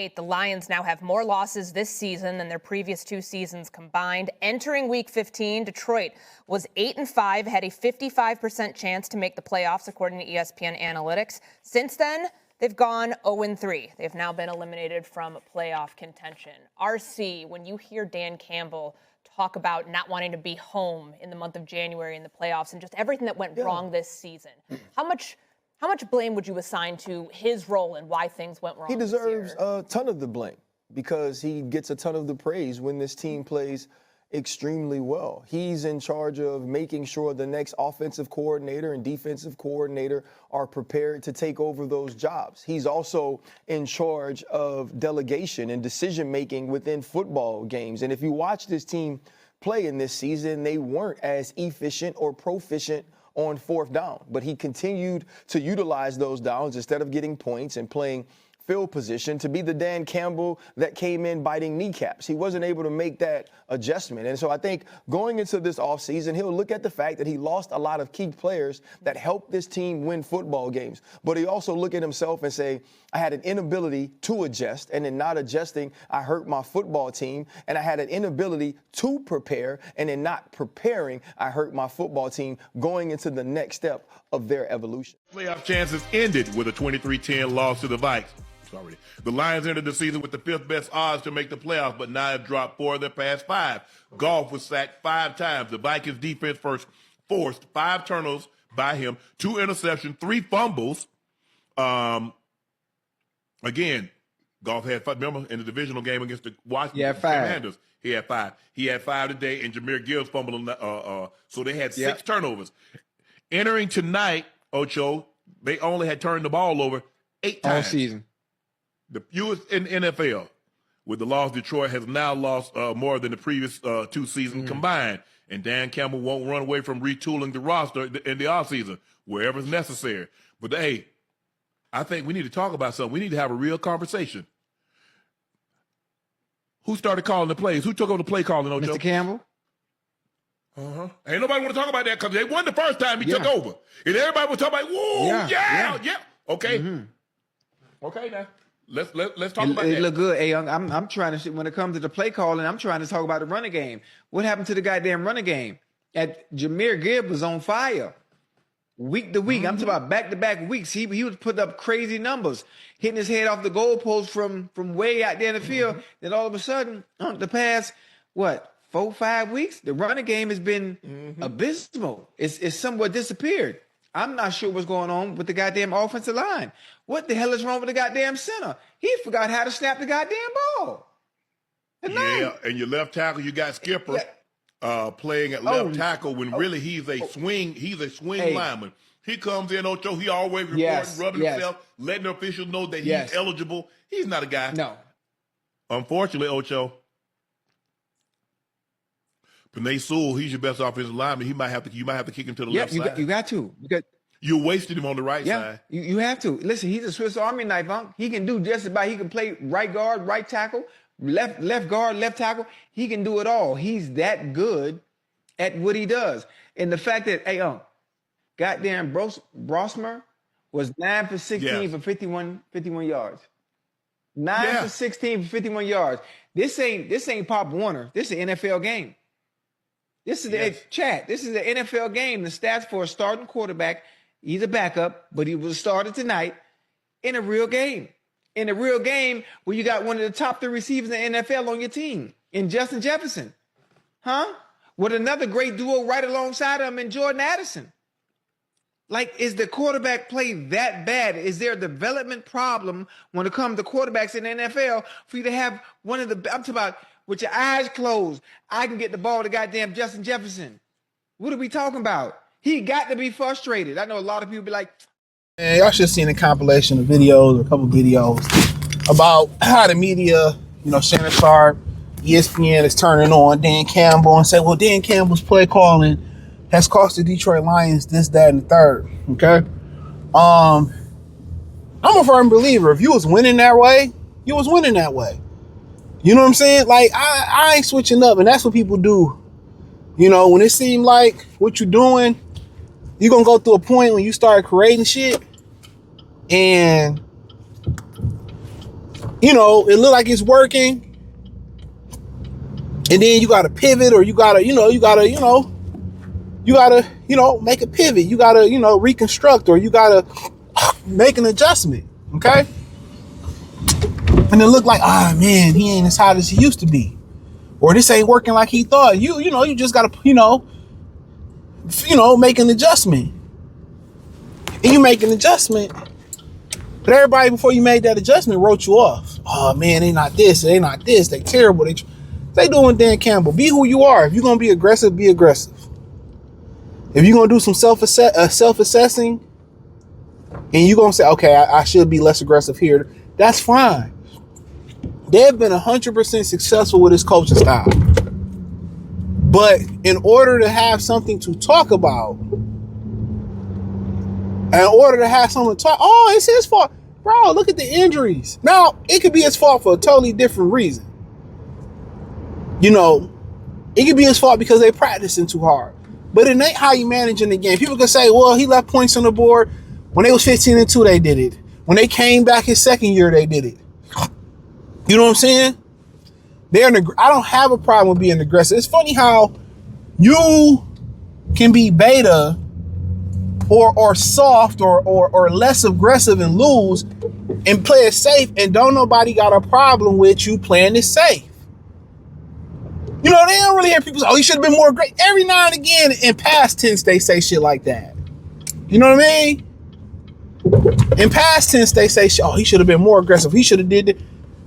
8, the Lions now have more losses this season than their previous 2 seasons combined. Entering Week 15, Detroit was 8-5, had a 55% chance to make the playoffs, according to ESPN Analytics. Since then, they've gone 0-3. They've now been eliminated from playoff contention. RC, when you hear Dan Campbell talk about not wanting to be home in the month of January in the playoffs and just everything that went wrong this season, how much blame would you assign to his role and why things went wrong? He deserves a ton of the blame because he gets a ton of the praise when this team plays extremely well. He's in charge of making sure the next offensive coordinator and defensive coordinator are prepared to take over those jobs. He's also in charge of delegation and decision-making within football games. And if you watch this team play in this season, they weren't as efficient or proficient on 4th down, but he continued to utilize those downs instead of getting points and playing field position to be the Dan Campbell that came in biting kneecaps. He wasn't able to make that adjustment. And so I think going into this offseason, he'll look at the fact that he lost a lot of key players that helped this team win football games. But he also look at himself and say, I had an inability to adjust, and in not adjusting, I hurt my football team. And I had an inability to prepare, and in not preparing, I hurt my football team going into the next step of their evolution. Playoff chances ended with a 23-10 loss to the Vikes. Sorry. The Lions entered the season with the 5th best odds to make the playoffs, but now have dropped 4 of their past 5. Goff was sacked 5 times. The Vikings defense forced 5 turnovers by him, 2 interceptions, 3 fumbles. Again, Goff had 5. Remember, in the divisional game against the Washington Commanders, he had 5. He had 5 today, and Jameer Gibbs fumbled. So they had 6 turnovers. Entering tonight, Ocho, they only had turned the ball over 8 times. All season. The fewest in NFL. With the loss, Detroit has now lost more than the previous 2 seasons combined. And Dan Campbell won't run away from retooling the roster in the offseason, wherever it's necessary. But, hey, I think we need to talk about something. We need to have a real conversation. Who started calling the plays? Who took over the play calling, Ocho? Mr. Campbell? Ain't nobody want to talk about that because they won the first time he took over. And everybody was talking about, whoa, yeah. Okay. Okay, now. Let's talk about that. It look good. Hey, I'm trying to, when it comes to the play calling, I'm trying to talk about the running game. What happened to the goddamn running game? Jameer Gibbs was on fire. Week to week. I'm talking about back-to-back weeks. He was putting up crazy numbers, hitting his head off the goalpost from way out there in the field. Then all of a sudden, the past, 4-5 weeks, the running game has been abysmal. It's somewhat disappeared. I'm not sure what's going on with the goddamn offensive line. What the hell is wrong with the goddamn center? He forgot how to snap the goddamn ball. Yeah, and your left tackle, you got Skipper playing at left tackle when really he's a swing lineman. He comes in, Ocho, he always reporting, rubbing himself, letting the officials know that he's eligible. He's not a guy. No. Unfortunately, Ocho, Penei Sewell, he's your best offensive lineman. You might have to kick him to the left side. You got to. Because you wasted him on the right side. You have to. Listen, he's a Swiss Army knife, He can do just about. He can play right guard, right tackle, left guard, left tackle. He can do it all. He's that good at what he does. And the fact that, goddamn Brosmer was 9 for 16 for 51 yards. 9 for 16 for 51 yards. This ain't Pop Warner. This is an NFL game. This is the chat. This is the NFL game. The stats for a starting quarterback. He's a backup, but he was started tonight in a real game. In a real game where you got one of the top 3 receivers in the NFL on your team, in Justin Jefferson. With another great duo right alongside him in Jordan Addison. Like, is the quarterback play that bad? Is there a development problem when it comes to quarterbacks in the NFL for you to have one of the, I'm talking about, with your eyes closed, I can get the ball to goddamn Justin Jefferson. What are we talking about? He got to be frustrated. I know a lot of people be like, man, y'all should have seen a compilation of videos, a couple videos about how the media, Shannon Sharp, ESPN is turning on Dan Campbell and say, well, Dan Campbell's play calling has cost the Detroit Lions this, that, and the third. Okay. I'm a firm believer. If you was winning that way, you was winning that way. You know what I'm saying? Like, I ain't switching up, and that's what people do. When it seems like what you're doing, you're going to go through a point when you start creating shit, and it look like it's working, and then you got to pivot, or you got to make a pivot. You got to reconstruct, or you got to make an adjustment. Okay, and it looked like, man, he ain't as hot as he used to be, or this ain't working like he thought. You just got to make an adjustment, and you make an adjustment. But everybody, before you made that adjustment, wrote you off. Oh man, they not this, they not this, they terrible. They doing Dan Campbell. Be who you are. If you're gonna be aggressive, be aggressive. If you're gonna do some self-assessing, and you're gonna say, okay, I should be less aggressive here, that's fine. They've been 100% successful with his coaching style. But in order to have something to talk about, it's his fault. Bro, look at the injuries. Now, it could be his fault for a totally different reason. It could be his fault because they practicing too hard. But it ain't how you managing the game. People can say, well, he left points on the board. When they was 15-2, they did it. When they came back his second year, they did it. You know what I'm saying? I don't have a problem with being aggressive. It's funny how you can be beta or soft or less aggressive and lose and play it safe, and don't nobody got a problem with you playing it safe. They don't really hear people say, oh, you should have been more great. Every now and again in past tense, they say shit like that. You know what I mean? In past tense, they say, oh, he should have been more aggressive. He should have did it.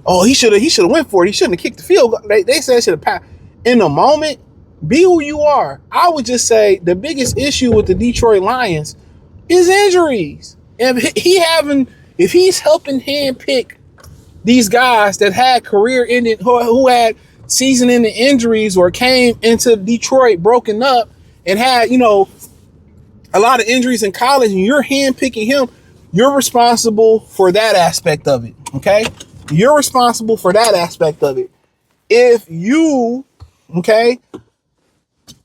Oh, he should have went for it. He shouldn't have kicked the field goal. They say should have passed. In the moment, be who you are. I would just say the biggest issue with the Detroit Lions is injuries. If he's helping handpick these guys that had career-ending, who had season-ending injuries or came into Detroit broken up and had, a lot of injuries in college, and you're handpicking him, you're responsible for that aspect of it, okay? You're responsible for that aspect of it. If you,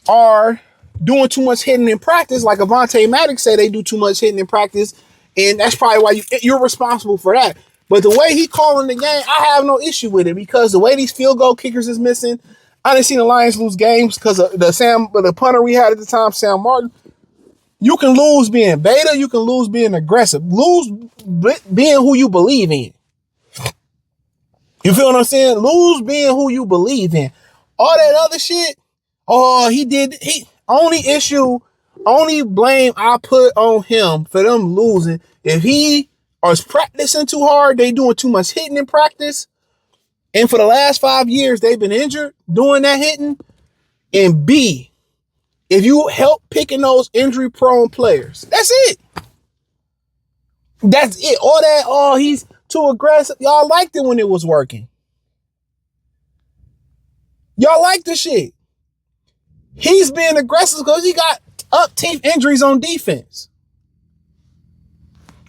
are doing too much hitting in practice, like Avonte Maddox said, they do too much hitting in practice, and that's probably why you're responsible for that. But the way he calling the game, I have no issue with it, because the way these field goal kickers is missing, I didn't see the Lions lose games because of the punter we had at the time, Sam Martin. You can lose being beta, you can lose being aggressive, lose being who you believe in. You feel what I'm saying? Lose being who you believe in. All that other shit, only blame I put on him for them losing. If he is practicing too hard, they doing too much hitting in practice, and for the last 5 years, they've been injured doing that hitting. And B, if you help picking those injury-prone players, that's it. That's it. All that, he's too aggressive. Y'all liked it when it was working. Y'all like the shit. He's being aggressive because he got up-team injuries on defense.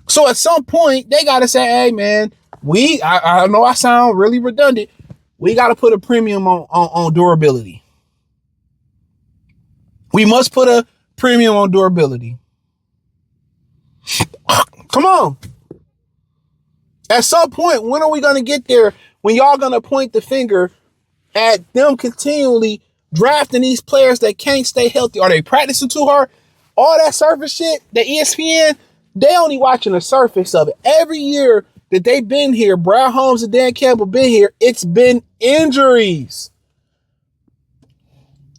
So at some point, they got to say, hey, man, I know I sound really redundant. We got to put a premium on durability. We must put a premium on durability. Come on. At some point, when are we going to get there when y'all going to point the finger at them continually drafting these players that can't stay healthy? Are they practicing too hard? All that surface shit, the ESPN, they only watching the surface of it. Every year that they've been here, Brad Holmes and Dan Campbell been here, it's been injuries.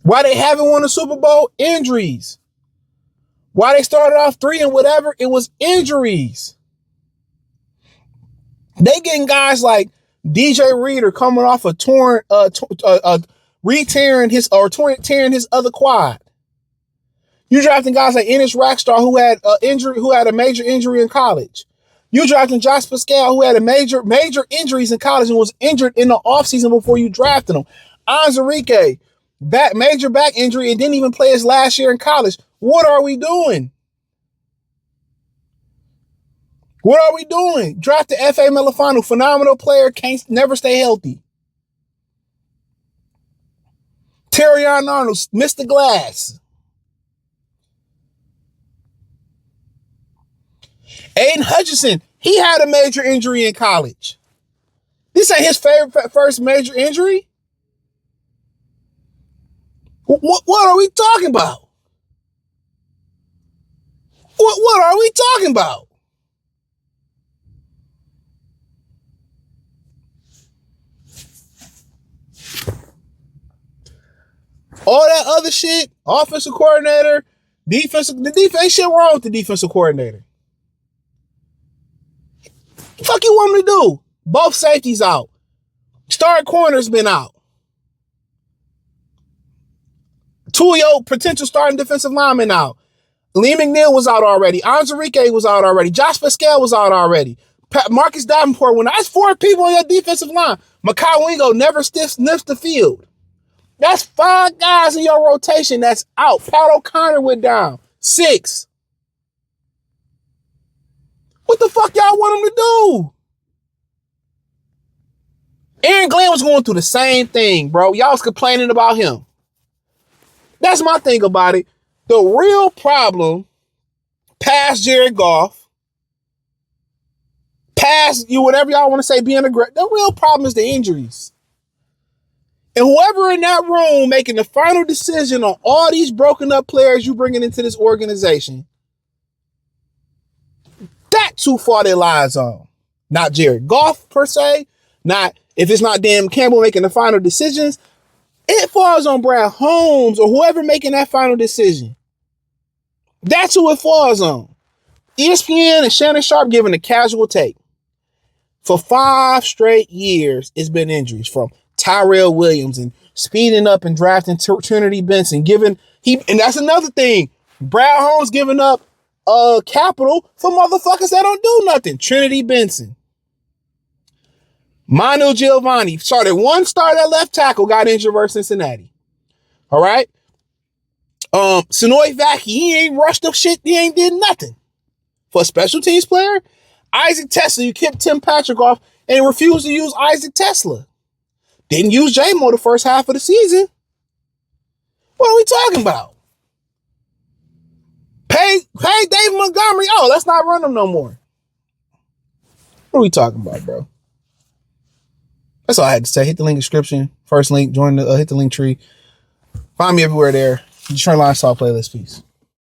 Why they haven't won a Super Bowl? Injuries. Why they started off 3 and whatever? It was injuries. They getting guys like DJ Reader coming off a tearing his other quad. You drafting guys like Ennis Rackstar who had a major injury in college. You drafting Josh Pascal who had a major injuries in college and was injured in the offseason before you drafted him. Anzarike, major back injury and didn't even play his last year in college. What are we doing? What are we doing? Drafted F.A. Melifano, phenomenal player, can't never stay healthy. Terrion Arnold, Mr. Glass. Aiden Hutchinson, he had a major injury in college. This ain't his favorite first major injury. What are we talking about? What are we talking about? All that other shit, offensive coordinator, the defense shit wrong with the defensive coordinator. The fuck you want me to do? Both safeties out. Starting corner's been out. 2 of your potential starting defensive linemen out. Lee McNeil was out already. Anzarike was out already. Josh Pascal was out already. Marcus Davenport went out. That's 4 people on your defensive line. Makai Wingo never sniffs the field. That's 5 guys in your rotation that's out. Pat O'Connor went down. 6. What the fuck y'all want him to do? Aaron Glenn was going through the same thing, bro. Y'all was complaining about him. That's my thing about it. The real problem, past Jared Goff, past you, whatever y'all want to say, being aggressive, the real problem is the injuries. And whoever in that room making the final decision on all these broken up players you bringing into this organization, that's who far their lies on. Not Jared Goff per se, not if it's not Dan Campbell making the final decisions, it falls on Brad Holmes or whoever making that final decision. That's who it falls on. ESPN and Shannon Sharp giving a casual take. For 5 straight years, it's been injuries from Tyrell Williams and speeding up and drafting Trinity Benson. And that's another thing. Brad Holmes giving up capital for motherfuckers that don't do nothing. Trinity Benson. Manu Giovanni started 1 start at left tackle, got injured versus Cincinnati. All right. Sonoy Vaki, he ain't rushed up shit. He ain't did nothing. For a special teams player, Isaac Tesla, you kept Tim Patrick off and refused to use Isaac Tesla. Didn't use J-Mo the first half of the season. What are we talking about? Pay Dave Montgomery. Oh, let's not run him no more. What are we talking about, bro? That's all I had to say. Hit the link description. First link, hit the link tree. Find me everywhere there. Detroit Lions Talk playlist. Peace.